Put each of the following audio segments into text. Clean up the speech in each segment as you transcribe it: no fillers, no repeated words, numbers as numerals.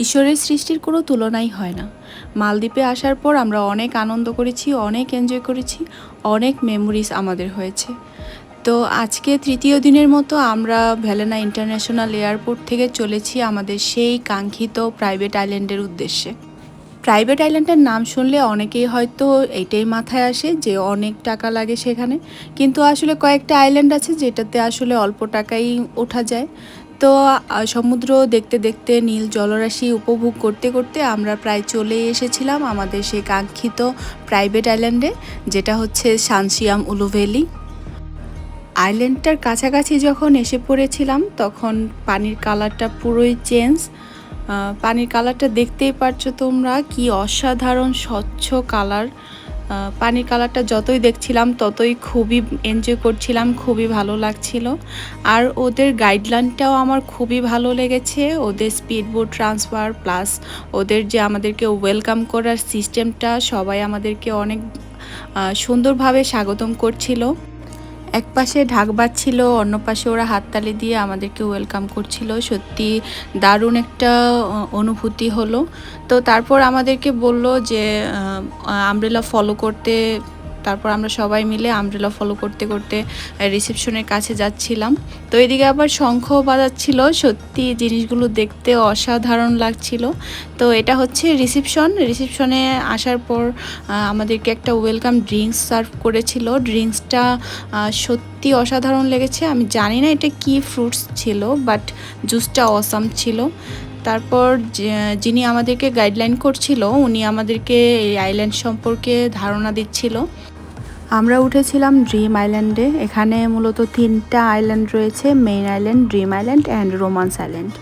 ঈশ্বরের সৃষ্টির কোনো তুলনাই হয় না। মালদ্বীপে আসার পর আমরা অনেক আনন্দ করেছি, অনেক এনজয় করেছি, অনেক মেমোরিজ আমাদের হয়েছে। তো আজকে তৃতীয় দিনের মতো আমরা ভেলেনা ইন্টারন্যাশনাল এয়ারপোর্ট থেকে চলেছি আমাদের সেই কাঙ্ক্ষিত প্রাইভেট আইল্যান্ডের উদ্দেশ্যে। প্রাইভেট আইল্যান্ডের নাম শুনলে অনেকেই হয়তো এইটাই মাথায় আসে যে অনেক টাকা লাগে সেখানে, কিন্তু আসলে কয়েকটা আইল্যান্ড আছে যেটাতে আসলে অল্প টাকাই ওঠা যায়। তো সমুদ্র দেখতে দেখতে নীল জলরাশি উপভোগ করতে করতে আমরা প্রায় চলে এসেছিলাম আমাদের সেই কাঙ্ক্ষিত প্রাইভেট আইল্যান্ডে, যেটা হচ্ছে সানসিয়াম উলুভেলি। আইল্যান্ডটার কাছাকাছি যখন এসে পড়েছিলাম তখন পানির কালারটা পুরোই চেঞ্জ। পানির কালারটা দেখতেই পারছো তোমরা, কি অসাধারণ স্বচ্ছ কালার। পানির কালারটা যতই দেখছিলাম ততই খুবই এনজয় করছিলাম, খুবই ভালো লাগছিল। আর ওদের গাইডলাইনটাও আমার খুবই ভালো লেগেছে, ওদের স্পিডবোট ট্রান্সফার প্লাস ওদের যে আমাদেরকে ওয়েলকাম করার সিস্টেমটা, সবাই আমাদেরকে অনেক সুন্দরভাবে স্বাগতম করছিল। এক পাশে ঢাক বাজছিল, অন্য পাশে ওরা হাততালি দিয়ে আমাদেরকে ওয়েলকাম করছিল। সত্যি দারুণ একটা অনুভূতি হলো। তো তারপর আমাদেরকে বলল যে আমব্রেলা ফলো করতে। তারপর আমরা সবাই মিলে আমব্রেলা ফলো করতে করতে রিসেপশনের কাছে যাচ্ছিলাম। তো এদিকে আবার শঙ্খ বাজাচ্ছিল, সত্যি জিনিসগুলো দেখতে অসাধারণ লাগছিল। তো এটা হচ্ছে রিসেপশনে আসার পর আমাদেরকে একটা ওয়েলকাম ড্রিঙ্কস সার্ভ করেছিল। ড্রিঙ্কসটা সত্যি অসাধারণ লেগেছে। আমি জানি না এটা কি ফ্রুটস ছিল, বাট জুসটা অসাম ছিল। তারপর যিনি আমাদেরকে গাইডলাইন করছিল উনি আমাদেরকে এই আইল্যান্ড সম্পর্কে ধারণা দিচ্ছিল। আমরা উঠেছিলাম ড্রিম আইল্যান্ডে। এখানে মূলত 3টা আইল্যান্ড রয়েছে, main island, dream island and romance island.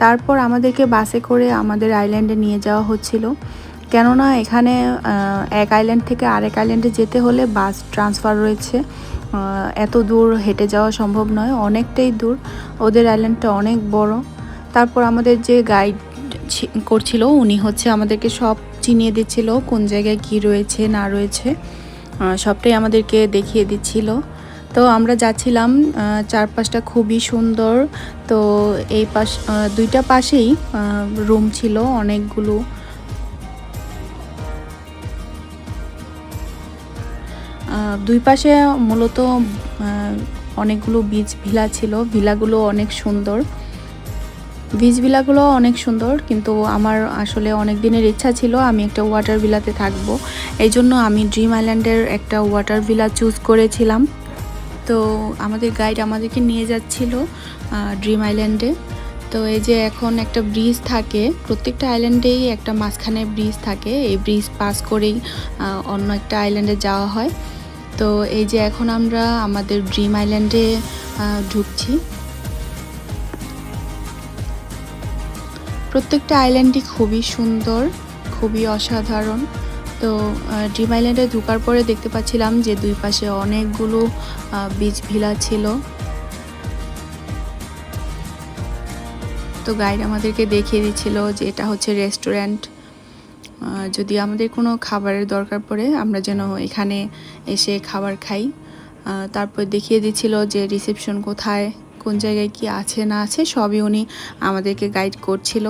তারপর আমাদেরকে বাসে করে আমাদের আইল্যান্ডে নিয়ে যাওয়া হচ্ছিল, কেননা এখানে এক আইল্যান্ড থেকে আরেক আইল্যান্ডে যেতে হলে বাস ট্রান্সফার রয়েছে। এত দূর হেঁটে যাওয়া সম্ভব নয়, অনেকটাই দূর, ওদের আইল্যান্ডটা অনেক বড়। তারপর আমাদের যে গাইড করছিল উনি হচ্ছে আমাদেরকে সব চিনিয়ে দিচ্ছিল, কোন জায়গায় কি রয়েছে না রয়েছে সবটাই আমাদেরকে দেখিয়ে দিচ্ছিল। তো আমরা যাচ্ছিলাম, চারপাশটা খুবই সুন্দর। তো এই পাশ 2টা পাশেই রুম ছিল অনেকগুলো। দুই পাশে মূলত অনেকগুলো বিচ ভিলা ছিল, ভিলাগুলো অনেক সুন্দর, বিচ ভিলাগুলো অনেক সুন্দর। কিন্তু আমার আসলে অনেক দিনের ইচ্ছা ছিল আমি একটা ওয়াটার ভিলাতে থাকবো, এই জন্য আমি ড্রিম আইল্যান্ডের একটা ওয়াটার ভিলা চুজ করেছিলাম। তো আমাদের গাইড আমাদেরকে নিয়ে যাচ্ছিল ড্রিম আইল্যান্ডে। তো এই যে এখন একটা ব্রিজ থাকে, প্রত্যেকটা আইল্যান্ডেই একটা মাঝখানে ব্রিজ থাকে, এই ব্রিজ পাস করেই অন্য একটা আইল্যান্ডে যাওয়া হয়। তো এই যে এখন আমরা আমাদের ড্রিম আইল্যান্ডে ঢুকছি। প্রত্যেকটা আইল্যান্ডই খুবই সুন্দর, খুবই অসাধারণ। তো ড্রিম আইল্যান্ডে ঢোকার পরে দেখতে পাচ্ছিলাম যে দুই পাশে অনেকগুলো বিচ ভিলা ছিল। তো গাইড আমাদেরকে দেখিয়ে দিচ্ছিল যে এটা হচ্ছে রেস্টুরেন্ট, যদি আমাদের কোনো খাবারের দরকার পড়ে আমরা যেন এখানে এসে খাবার খাই। তারপর দেখিয়ে দিচ্ছিল যে রিসেপশন কোথায়, কোন জায়গায় কি আছে না আছে, সবই উনি আমাদেরকে গাইড করছিল।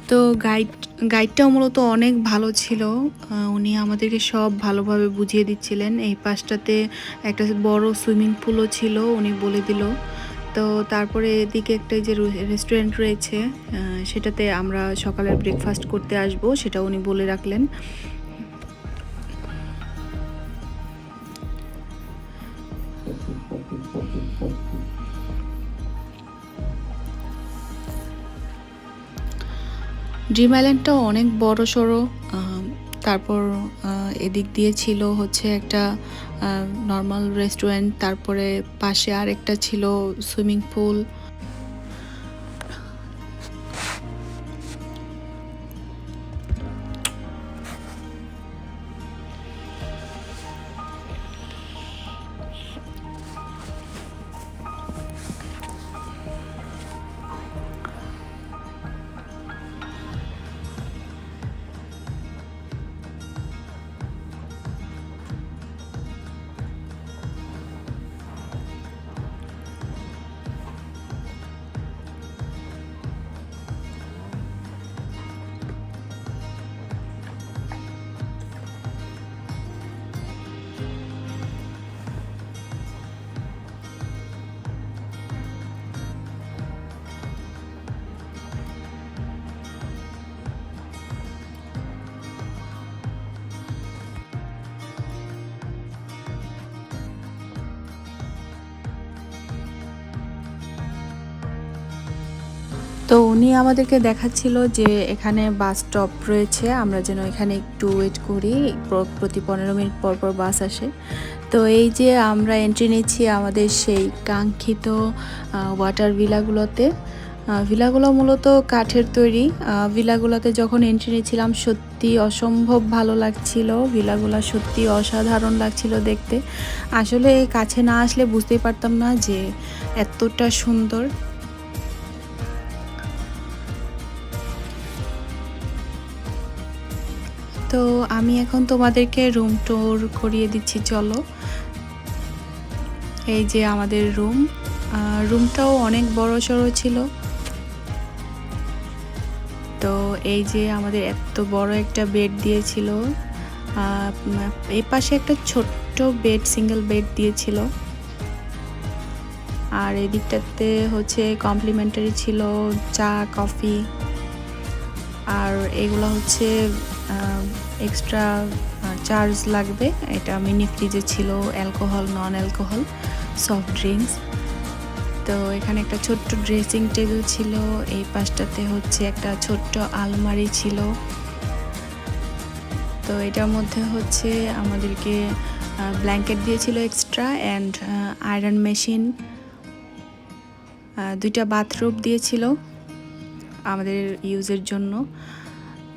তো গাইডটাও মূলত অনেক ভালো ছিল, উনি আমাদেরকে সব ভালোভাবে বুঝিয়ে দিচ্ছিলেন। এই পাশটাতে একটা বড় সুইমিং পুলও ছিল, উনি বলে দিল। তো তারপরে এদিকে একটা যে রেস্টুরেন্ট রয়েছে, সেটাতে আমরা সকালের ব্রেকফাস্ট করতে আসবো, সেটা উনি বলে রাখলেন। ড্রিম আইল্যান্ডটাও অনেক বড় সড়ো। তারপর এদিক দিয়ে ছিল হচ্ছে একটা নর্মাল রেস্টুরেন্ট, তারপরে পাশে আরেকটা ছিল সুইমিং পুল। তো উনি আমাদেরকে দেখাচ্ছিল যে এখানে বাস স্টপ রয়েছে, আমরা যেন এখানে একটু ওয়েট করি, প্রতি 15 মিনিট পর পর বাস আসে। তো এই যে আমরা এন্ট্রি নিচ্ছি আমাদের সেই কাঙ্ক্ষিত ওয়াটার ভিলাগুলোতে। ভিলাগুলো মূলত কাঠের তৈরি। ভিলাগুলোতে যখন এন্ট্রি নিয়েছিলাম সত্যি অসম্ভব ভালো লাগছিল, ভিলাগুলো সত্যি অসাধারণ লাগছিল দেখতে। আসলে কাছে না আসলে বুঝতেই পারতাম না যে এতটা সুন্দর। তো আমি এখন তোমাদেরকে রুম ট্যুর করিয়ে দিচ্ছি, চলো। এই যে আমাদের রুমটাও অনেক বড় সড়ো ছিল। তো এই যে আমাদের এত বড় একটা বেড দিয়েছিল, এই পাশে একটা ছোট্ট বেড, সিঙ্গেল বেড দিয়েছিল, আর এদিকটাতে হচ্ছে কমপ্লিমেন্টারি ছিল চা, কফি, আর এগুলো হচ্ছে এক্সট্রা চার্জ লাগবে। এটা মিনি ফ্রিজে ছিল অ্যালকোহল, নন অ্যালকোহল সফট ড্রিঙ্কস। তো এখানে একটা ছোট্ট ড্রেসিং টেবিল ছিল, এই পাশটাতে হচ্ছে একটা ছোট্ট আলমারি ছিল। তো এটার মধ্যে হচ্ছে আমাদেরকে ব্ল্যাঙ্কেট দিয়েছিল এক্সট্রা, অ্যান্ড আয়রন মেশিন, 2টা বাথরুম দিয়েছিল আমাদের ইউজের জন্য।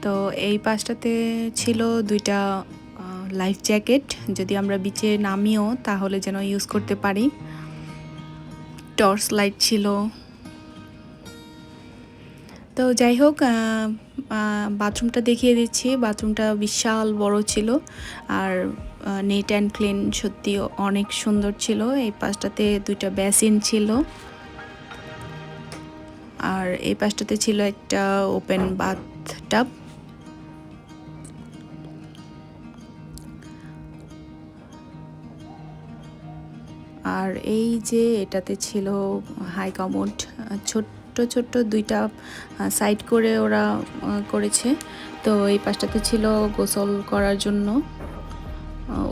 তো এই পাশটাতে ছিল 2টা লাইফ জ্যাকেট, যদি আমরা বিচে নামিও তাহলে যেন ইউজ করতে পারি। টর্চ লাইট ছিল। তো যাই হোক, বাথরুমটা দেখিয়ে দিচ্ছি। বাথরুমটা বিশাল বড় ছিল, আর নিট অ্যান্ড ক্লিন, সত্যি অনেক সুন্দর ছিল। এই পাশটাতে 2টা বেসিন ছিল, আর এই পাশটাতে ছিল একটা ওপেন বাথটাব। আর এই যে এটাতে ছিল হাই কমোড, ছোট্ট ছোট্ট 2টা সাইড করে ওরা করেছে। তো এই পাশটাতে ছিল গোসল করার জন্য।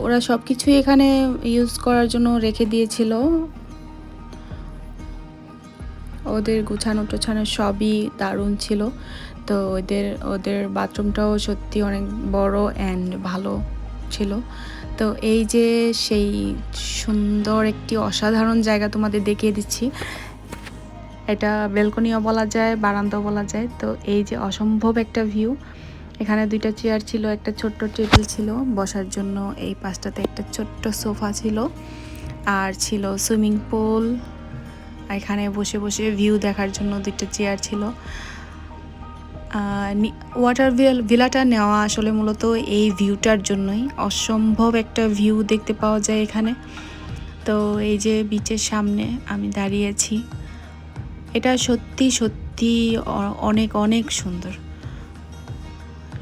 ওরা সব কিছুই এখানে ইউজ করার জন্য রেখে দিয়েছিল। ওদের গোছানো টোছানো সবই দারুণ ছিল। তো ওদের বাথরুমটাও সত্যি অনেক বড় অ্যান্ড ভালো ছিল। তো এই যে সেই সুন্দর একটি অসাধারণ জায়গা তোমাদের দেখিয়ে দিচ্ছি। এটা ব্যালকনিও বলা যায়, বারান্দাও বলা যায়। তো এই যে অসম্ভব একটা ভিউ। এখানে 2টা চেয়ার ছিল, একটা ছোট্ট টেবিল ছিল বসার জন্য, এই পাশটাতে একটা ছোট্ট সোফা ছিল, আর ছিল সুইমিং পুল। এখানে বসে বসে ভিউ দেখার জন্য 2টা চেয়ার ছিল। ওয়াটার ভিলাটা নেওয়া আসলে মূলত এই ভিউটার জন্যই, অসম্ভব একটা ভিউ দেখতে পাওয়া যায় এখানে। তো এই যে বিচের সামনে আমি দাঁড়িয়েছি, এটা সত্যি সত্যি অনেক অনেক সুন্দর।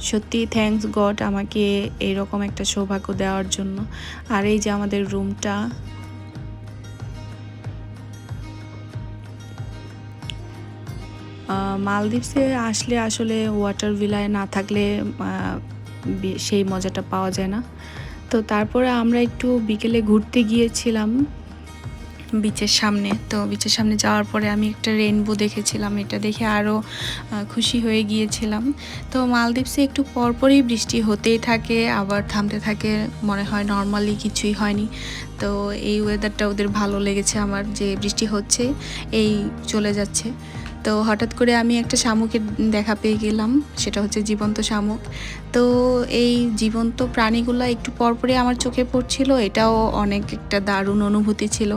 সত্যি থ্যাঙ্কস গড আমাকে এরকম একটা সৌভাগ্য দেওয়ার জন্য। আর এই যে আমাদের রুমটা, মালদ্বীপসে আসলে আসলে ওয়াটার ভিলায় না থাকলে সেই মজাটা পাওয়া যায় না। তো তারপরে আমরা একটু বিকেলে ঘুরতে গিয়েছিলাম বিচের সামনে। তো বিচের সামনে যাওয়ার পরে আমি একটা রেইনবো দেখেছিলাম, এটা দেখে আরও খুশি হয়ে গিয়েছিলাম। তো মালদ্বীপসে একটু পরপরই বৃষ্টি হতেই থাকে, আবার থামতে থাকে, মনে হয় নর্মালি কিছুই হয়নি। তো এই ওয়েদারটা ওদের ভালো লেগেছে আমার, যে বৃষ্টি হচ্ছে এই চলে যাচ্ছে। তো হঠাৎ করে আমি একটা শামুকের দেখা পেয়ে গেলাম, সেটা হচ্ছে জীবন্ত শামুক। তো এই জীবন্ত প্রাণীগুলো একটু পরপরই আমার চোখে পড়ছিল, এটাও অনেক একটা দারুণ অনুভূতি ছিল।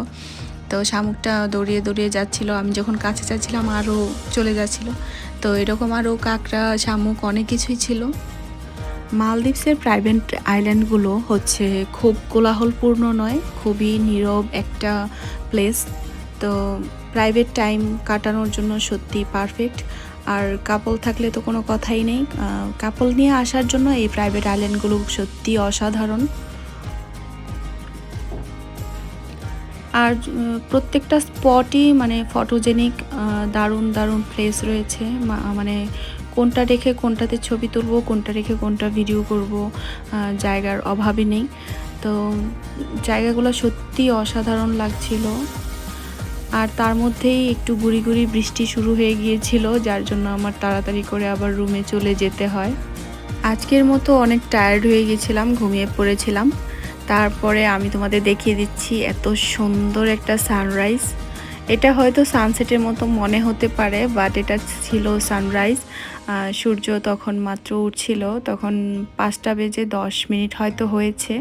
তো শামুকটা দৌড়িয়ে দৌড়িয়ে যাচ্ছিল, আমি যখন কাছে যাচ্ছিলাম আরও চলে যাচ্ছিল। তো এরকম আরও কাঁকড়া, শামুক অনেক কিছুই ছিল। মালদ্বীপসের প্রাইভেট আইল্যান্ডগুলো হচ্ছে খুব কোলাহলপূর্ণ নয়, খুবই নীরব একটা প্লেস। তো প্রাইভেট টাইম কাটানোর জন্য সত্যি পারফেক্ট। আর কাপল থাকলে তো কোনো কথাই নেই, কাপল নিয়ে আসার জন্য এই প্রাইভেট আইল্যান্ডগুলো সত্যি অসাধারণ। আর প্রত্যেকটা স্পটই মানে ফটোজেনিক, দারুণ দারুণ প্লেস রয়েছে। মানে কোনটা রেখে কোনটাতে ছবি তুলবো, কোনটা রেখে কোনটা ভিডিও করব, জায়গার অভাবই নেই। তো জায়গাগুলো সত্যি অসাধারণ লাগছিল। আর তার মধ্যেই একটু গুড়ি গুড়ি বৃষ্টি শুরু হয়ে গিয়েছিল, যার জন্য আমার তাড়াতাড়ি করে আবার রুমে চলে যেতে হয়। আজকের মতো অনেক টায়ার্ড হয়ে গেছিলাম, ঘুমিয়ে পড়েছিলাম। তারপরে আমি তোমাদের দেখিয়ে দিচ্ছি এত সুন্দর একটা সানরাইজ। এটা হয়তো সানসেটের মতো মনে হতে পারে, বাট এটা ছিল সানরাইজ। সূর্য তখন মাত্র উঠছিল, তখন 5:10 হয়তো হয়েছে।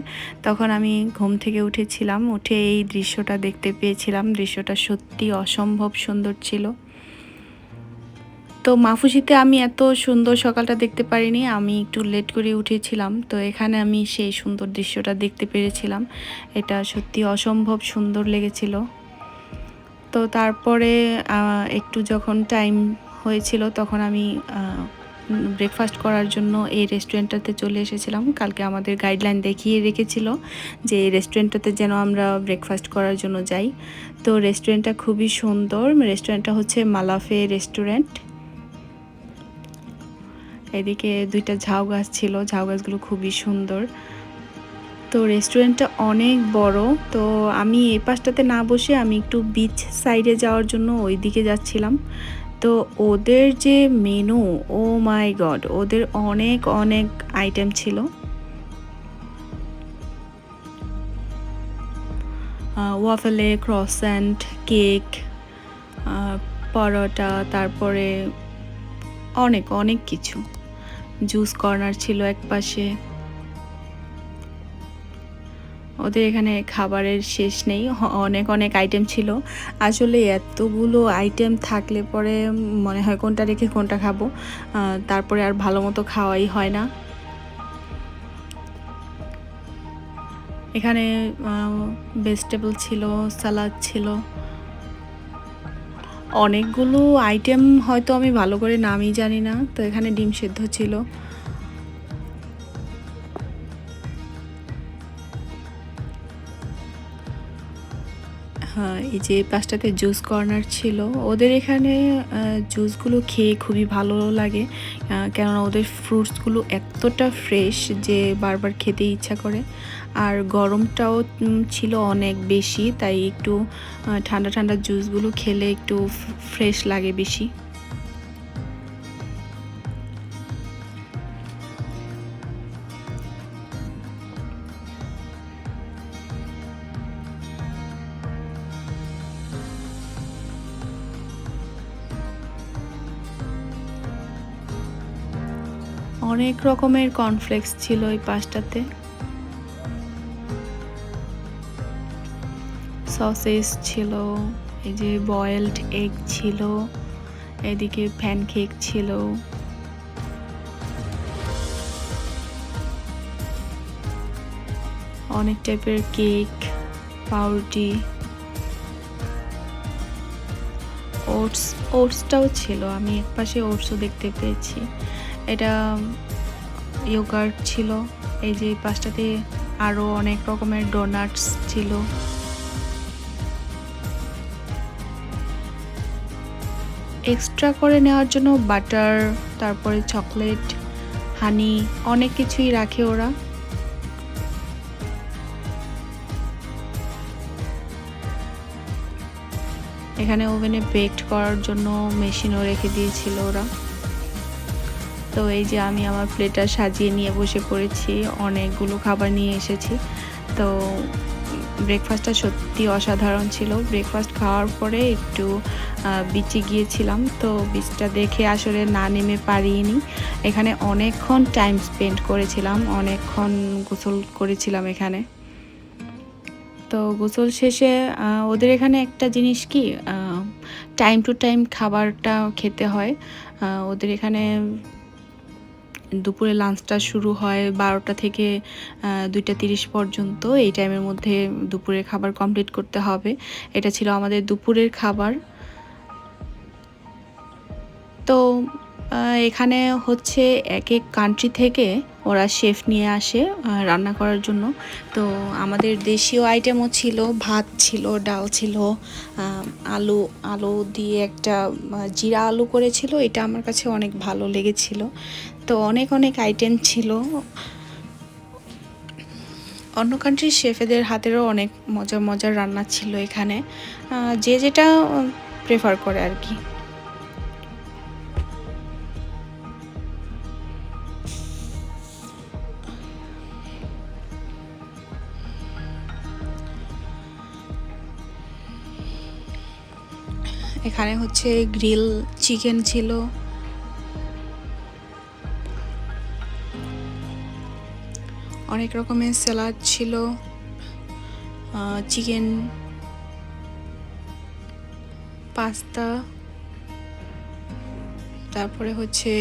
তখন আমি ঘুম থেকে উঠেছিলাম, উঠে এই দৃশ্যটা দেখতে পেয়েছিলাম। দৃশ্যটা সত্যি অসম্ভব সুন্দর ছিল। তো মাফুসিতে আমি এত সুন্দর সকালটা দেখতে পারিনি, আমি একটু লেট করে উঠেছিলাম। তো এখানে আমি সেই সুন্দর দৃশ্যটা দেখতে পেরেছিলাম, এটা সত্যি অসম্ভব সুন্দর লেগেছিল। তো তারপরে একটু যখন টাইম হয়েছিল তখন আমি ব্রেকফাস্ট করার জন্য এই রেস্টুরেন্টটাতে চলে এসেছিলাম। কালকে আমাদের গাইডলাইন দেখিয়ে রেখেছিল যে এই রেস্টুরেন্টটাতে যেন আমরা ব্রেকফাস্ট করার জন্য যাই। তো রেস্টুরেন্টটা খুবই সুন্দর, রেস্টুরেন্টটা হচ্ছে মালাফে রেস্টুরেন্ট। এদিকে 2টা ঝাউ গাছ ছিল, ঝাউ গাছগুলো খুবই সুন্দর। তো রেস্টুরেন্টটা অনেক বড়। তো আমি এই পাশটাতে না বসে আমি একটু বিচ সাইডে যাওয়ার জন্য ওই দিকে যাচ্ছিলাম। তো ওদের যে মেনু, ও মাই গড, ওদের অনেক অনেক আইটেম ছিল। ওয়াফেলে, ক্রসেন্ট, কেক, পরোটা, তারপরে অনেক অনেক কিছু। জুস কর্নার ছিল এক পাশে। ওদের এখানে খাবারের শেষ নেই, অনেক অনেক আইটেম ছিল। আসলে এতগুলো আইটেম থাকলে পরে মনে হয় কোনটা রেখে কোনটা খাবো, তারপরে আর ভালো মতো খাওয়াই হয় না। এখানে ভেজিটেবল ছিল, সালাদ ছিল, অনেকগুলো আইটেম হয়তো আমি ভালো করে নামই জানি না। তো এখানে ডিম সেদ্ধ ছিল। হ্যাঁ, এই যে পাশটাতে জুস কর্নার ছিল। ওদের এখানে জুসগুলো খেয়ে খুবই ভালো লাগে, কেননা ওদের ফ্রুটসগুলো এতটা ফ্রেশ যে বারবার খেতে ইচ্ছা করে। আর গরমটাও ছিল অনেক বেশি, তাই একটু ঠান্ডা ঠান্ডা জুসগুলো খেলে একটু ফ্রেশ লাগে বেশি। অনেক রকমের কর্নফ্লেক্স ছিল এই পাশটাতে, সসেস ছিল, এই যে বয়েলড এগ ছিল, এদিকে প্যানকেক ছিল, অনেক টাইপের কেক, পাউরুটি, ওটসটাও ছিল। আমি এক পাশে ওটসও দেখতে পেয়েছি। এটা ইয়োগার্ট ছিল। এই যে পাশটাতে আরও অনেক রকমের ডোনাটস ছিল। এক্সট্রা করে নেওয়ার জন্য বাটার, তারপরে চকলেট, হানি, অনেক কিছুই রাখে ওরা। এখানে ওভেনে বেকড করার জন্য মেশিনও রেখে দিয়েছিল ওরা। তো এই যে আমি আমার প্লেটটা সাজিয়ে নিয়ে বসে পড়েছি, অনেকগুলো খাবার নিয়ে এসেছি। তো ব্রেকফাস্টটা সত্যি অসাধারণ ছিল। ব্রেকফাস্ট খাওয়ার পরে একটু বিচে গিয়েছিলাম, তো বিচটা দেখে আসলে না নেমে পারিনি। এখানে অনেকক্ষণ টাইম স্পেন্ড করেছিলাম, অনেকক্ষণ গোসল করেছিলাম এখানে। তো গোসল শেষে ওদের এখানে একটা জিনিস কি, টাইম টু টাইম খাবারটা খেতে হয়। ওদের এখানে দুপুরে লাঞ্চটা শুরু হয় 12টা থেকে 2টা 30 পর্যন্ত। এই টাইমের মধ্যে দুপুরের খাবার কমপ্লিট করতে হবে। এটা ছিল আমাদের দুপুরের খাবার। তো এখানে হচ্ছে এক এক কান্ট্রি থেকে ওরা শেফ নিয়ে আসে রান্না করার জন্য। তো আমাদের দেশীয় আইটেমও ছিল, ভাত ছিল, ডাল ছিল, আলু আলু দিয়ে একটা জিরা আলু করেছিল, এটা আমার কাছে অনেক ভালো লেগেছিল। তো অনেক অনেক আইটেম ছিল। অন্য কান্ট্রির শেফেদের হাতেরও অনেক মজার মজার রান্না ছিল এখানে, যে যেটা প্রেফার করে আর কি। এখানে হচ্ছে গ্রিল চিকেন ছিল, অনেক রকমের স্যালাড ছিল, চিকেন পাস্তা, তারপরে হচ্ছে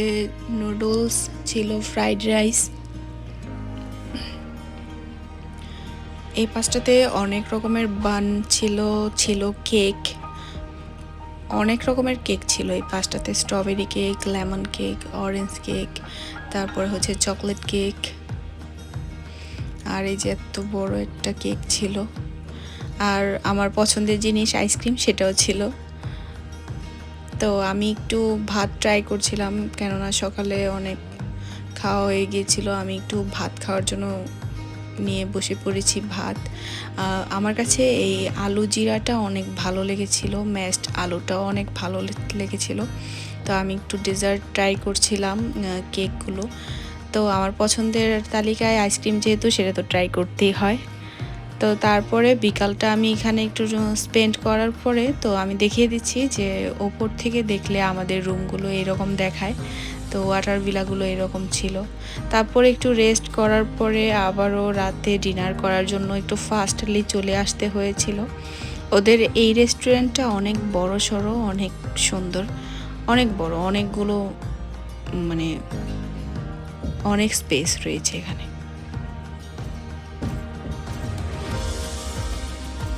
নুডলস ছিল, ফ্রাইড রাইস। এই পাস্তাতে অনেক রকমের বান ছিল, ছিল কেক, অনেক রকমের কেক ছিল এই পাস্তাতে। Strawberry cake, lemon cake, orange cake, তারপরে হচ্ছে চকলেট কেক, আর এই যে এত বড় একটা কেক ছিল। আর আমার পছন্দের জিনিস আইসক্রিম, সেটাও ছিল। তো আমি একটু ভাত ট্রাই করছিলাম, কেননা সকালে অনেক খাওয়া হয়ে গিয়েছিল। আমি একটু ভাত খাওয়ার জন্য নিয়ে বসে পড়েছি ভাত। আমার কাছে এই আলু জিরাটা অনেক ভালো লেগেছিল, ম্যাশড আলুটাও অনেক ভালো লেগেছিল। তো আমি একটু ডেজার্ট ট্রাই করছিলাম, কেকগুলো। তো আমার পছন্দের তালিকায় আইসক্রিম যেহেতু, সেটা তো ট্রাই করতেই হয়। তো তারপরে বিকালটা আমি এখানে একটু স্পেন্ড করার পরে, তো আমি দেখিয়ে দিচ্ছি যে ওপর থেকে দেখলে আমাদের রুমগুলো এরকম দেখায়। তো ওয়াটার ভিলাগুলো এরকম ছিল। তারপরে একটু রেস্ট করার পরে আবারও রাতে ডিনার করার জন্য একটু ফাস্টলি চলে আসতে হয়েছিল। ওদের এই রেস্টুরেন্টটা অনেক বড় সড়ো, অনেক সুন্দর, অনেক বড়, অনেকগুলো মানে অনেক স্পেস রয়েছে এখানে।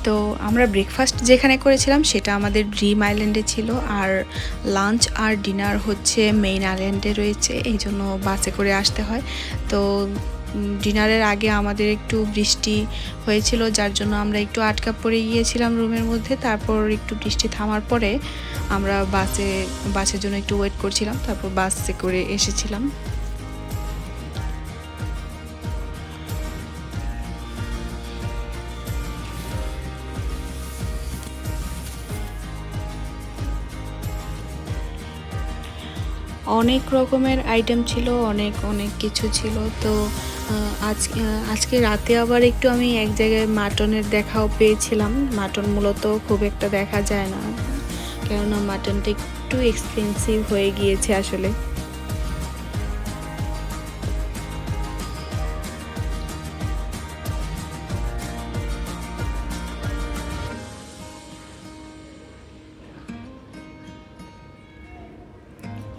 তো আমরা ব্রেকফাস্ট যেখানে করেছিলাম সেটা আমাদের ড্রিম আইল্যান্ডে ছিল, আর লাঞ্চ আর ডিনার হচ্ছে মেইন আইল্যান্ডে রয়েছে, এই জন্য বাসে করে আসতে হয়। তো ডিনারের আগে আমাদের একটু বৃষ্টি হয়েছিল, যার জন্য আমরা একটু আটকা পড়ে গিয়েছিলাম রুমের মধ্যে। তারপর একটু বৃষ্টি থামার পরে আমরা বাসের জন্য একটু ওয়েট করছিলাম, তারপর বাসে করে এসেছিলাম। অনেক রকমের আইটেম ছিল, অনেক অনেক কিছু ছিল। তো আজকে রাতে আবার একটু আমি এক জায়গায় মাটনের দেখাও পেয়েছিলাম। মাটন মূলত খুব একটা দেখা যায় না, কেননা মাটনটা একটু এক্সপেন্সিভ হয়ে গিয়েছে আসলে।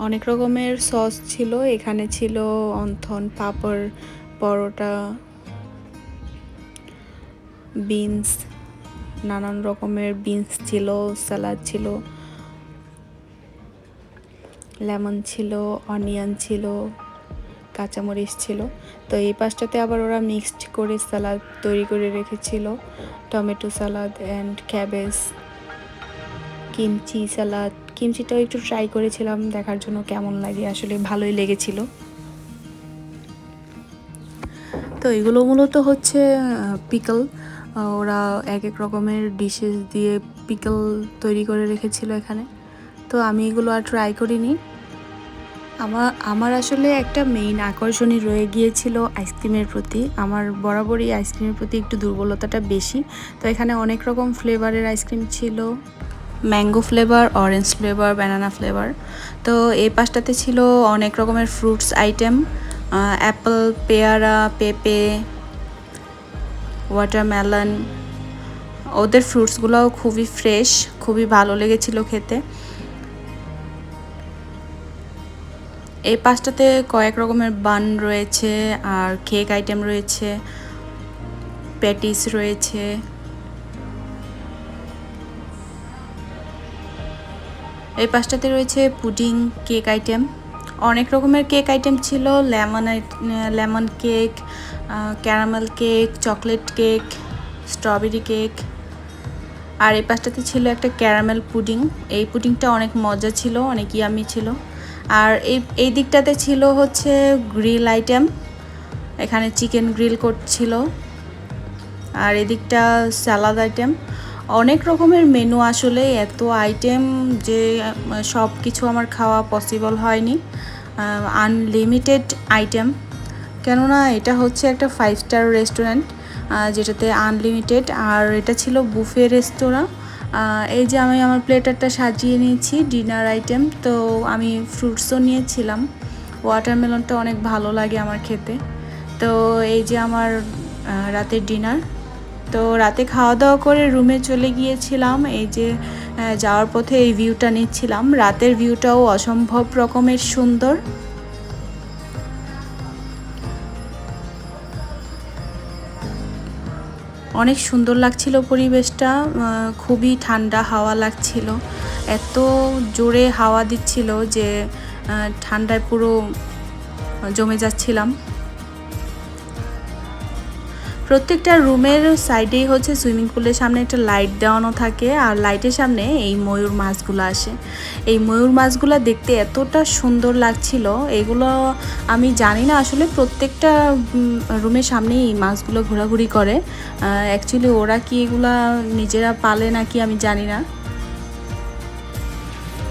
অনেক রকমের সস ছিল, এখানে ছিল অন্থন, পাঁপড়, পরোটা, বিনস, নানান রকমের বিনস ছিল, স্যালাড ছিল, লেমন ছিল, অনিয়ন ছিল, কাঁচামরিচ ছিল। তো এই পাশটাতে আবার ওরা মিক্সড করে স্যালাড তৈরি করে রেখেছিল, tomato salad and cabbage, kimchi salad. কিমচিটাও একটু ট্রাই করেছিলাম দেখার জন্য কেমন লাগে, আসলে ভালোই লেগেছিল। তো এগুলো মূলত হচ্ছে পিকল, ওরা এক এক রকমের ডিশেস দিয়ে পিকল তৈরি করে রেখেছিল এখানে। তো আমি এগুলো আর ট্রাই করিনি। আমার আসলে একটা মেইন আকর্ষণই রয়ে গিয়েছিল আইসক্রিমের প্রতি। আমার বরাবরই আইসক্রিমের প্রতি একটু দুর্বলতাটা বেশি। তো এখানে অনেক রকম ফ্লেভারের আইসক্রিম ছিল, mango flavour, orange flavour, banana flavour. তো এই পাশটাতে ছিল অনেক রকমের ফ্রুটস আইটেম, অ্যাপেল, পেয়ারা, পেঁপে, ওয়াটারমেলন। ওদের ফ্রুটসগুলোও খুবই ফ্রেশ, খুবই ভালো লেগেছিল খেতে। এই পাশটাতে কয়েক রকমের বান রয়েছে, আর কেক আইটেম রয়েছে, প্যাটিস রয়েছে। এই পাশটাতে রয়েছে পুডিং, কেক আইটেম। অনেক রকমের কেক আইটেম ছিল, lemon cake, caramel cake, chocolate cake, strawberry cake. আর এই পাশটাতে ছিল একটা ক্যারামেল পুডিং। এই পুডিংটা অনেক মজা ছিল, অনেক ইয়ামি ছিল। আর এই দিকটাতে ছিল হচ্ছে গ্রিল আইটেম, এখানে চিকেন গ্রিল করছিল। আর এদিকটা স্যালাড আইটেম। অনেক রকমের মেনু, আসলে এত আইটেম যে সব কিছু আমার খাওয়া পসিবল হয়নি। আনলিমিটেড আইটেম, কেননা এটা হচ্ছে একটা 5 স্টার রেস্টুরেন্ট, যেটাতে আনলিমিটেড। আর এটা ছিল বুফে রেস্তোরাঁ। এই যে আমি আমার প্লেটারটা সাজিয়ে নিয়েছি ডিনার আইটেম। তো আমি ফ্রুটসও নিয়েছিলাম, ওয়াটারমেলনটা অনেক ভালো লাগে আমার খেতে। তো এই যে আমার রাতের ডিনার। তো রাতে খাওয়া দাওয়া করে রুমে চলে গিয়েছিলাম। এই যে যাওয়ার পথে এই ভিউটা নিচ্ছিলাম। রাতের ভিউটাও অসম্ভব রকমের সুন্দর। অনেক সুন্দর লাগছিল পরিবেশটা, খুবই ঠান্ডা হাওয়া লাগছিল। এত জোরে হাওয়া দিচ্ছিল যে ঠান্ডায় পুরো জমে যাচ্ছিলাম। প্রত্যেকটা রুমের সাইডেই হচ্ছে সুইমিং পুলের সামনে একটা লাইট দেওয়ানো থাকে, আর লাইটের সামনে এই ময়ূর মাছগুলো আসে। এই ময়ূর মাছগুলো দেখতে এতটা সুন্দর লাগছিল। এগুলো আমি জানি না আসলে প্রত্যেকটা রুমের সামনেই এই মাছগুলো ঘোরাঘুরি করে। অ্যাকচুয়ালি ওরা কি এগুলা নিজেরা পালে নাকি আমি জানি না।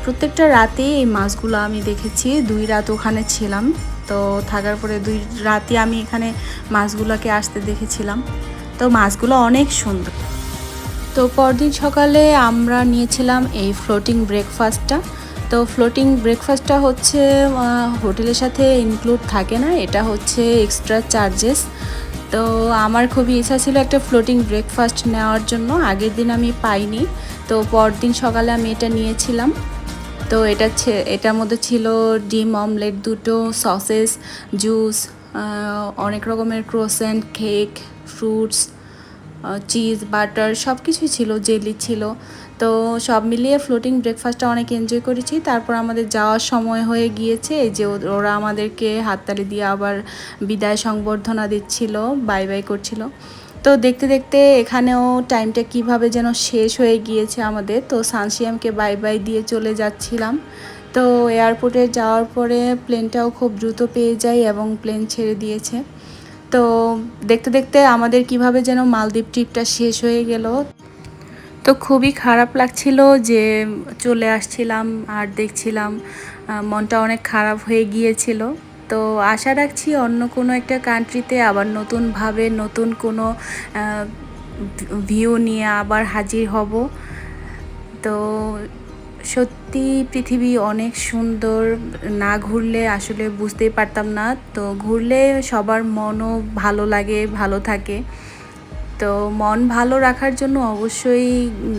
প্রত্যেকটা রাতে এই মাছগুলো আমি দেখেছি। 2 রাত ওখানে ছিলাম, তো থাকার পরে 2 রাতে আমি এখানে মাছগুলোকে আসতে দেখেছিলাম। তো মাছগুলো অনেক সুন্দর। তো পরদিন সকালে আমরা নিয়েছিলাম এই ফ্লোটিং ব্রেকফাস্টটা। তো ফ্লোটিং ব্রেকফাস্টটা হচ্ছে হোটেলের সাথে ইনক্লুড থাকে না, এটা হচ্ছে এক্সট্রা চার্জেস। তো আমার খুবই ইচ্ছা ছিল একটা ফ্লোটিং ব্রেকফাস্ট নেওয়ার জন্য, আগের দিন আমি পাইনি। তো পরদিন সকালে আমি এটা নিয়েছিলাম। তো এটার মধ্যে ছিল ডিম অমলেট 2টো, সসেস, জুস, অনেক রকমের croissant, cake, fruits, cheese, butter সব কিছুই ছিল, জেলি ছিল। তো সব মিলিয়ে ফ্লোটিং ব্রেকফাস্টটা অনেক এনজয় করেছি। তারপর আমাদের যাওয়ার সময় হয়ে গিয়েছে, এই যে ওরা আমাদেরকে হাততালি দিয়ে আবার বিদায় সংবর্ধনা দিচ্ছিল, বাই বাই করছিল। তো দেখতে দেখতে এখানেও টাইমটা কিভাবে যেন শেষ হয়ে গিয়েছে আমাদের। তো সানশিয়ামকে বাই বাই দিয়ে চলে যাচ্ছিলাম। তো এয়ারপোর্টে যাওয়ার পরে প্লেনটাও খুব দ্রুত পেয়ে যাই এবং প্লেন ছেড়ে দিয়েছে। তো দেখতে দেখতে আমাদের কিভাবে যেন মালদ্বীপ ট্রিপটা শেষ হয়ে গেল। তো খুবই খারাপ লাগছিল যে চলে আসছিলাম আর দেখছিলাম, মনটা অনেক খারাপ হয়ে গিয়েছিল। তো আশা রাখছি অন্য কোনো একটা কান্ট্রিতে আবার নতুনভাবে নতুন কোনো ভিউ নিয়ে আবার হাজির হব। তো সত্যি পৃথিবী অনেক সুন্দর, না ঘুরলে আসলে বুঝতেই পারতাম না। তো ঘুরলে সবার মনও ভালো লাগে, ভালো থাকে। তো মন ভালো রাখার জন্য অবশ্যই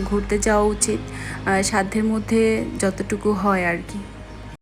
ঘুরতে যাওয়া উচিত, সাধ্যের মধ্যে যতটুকু হয় আর কি।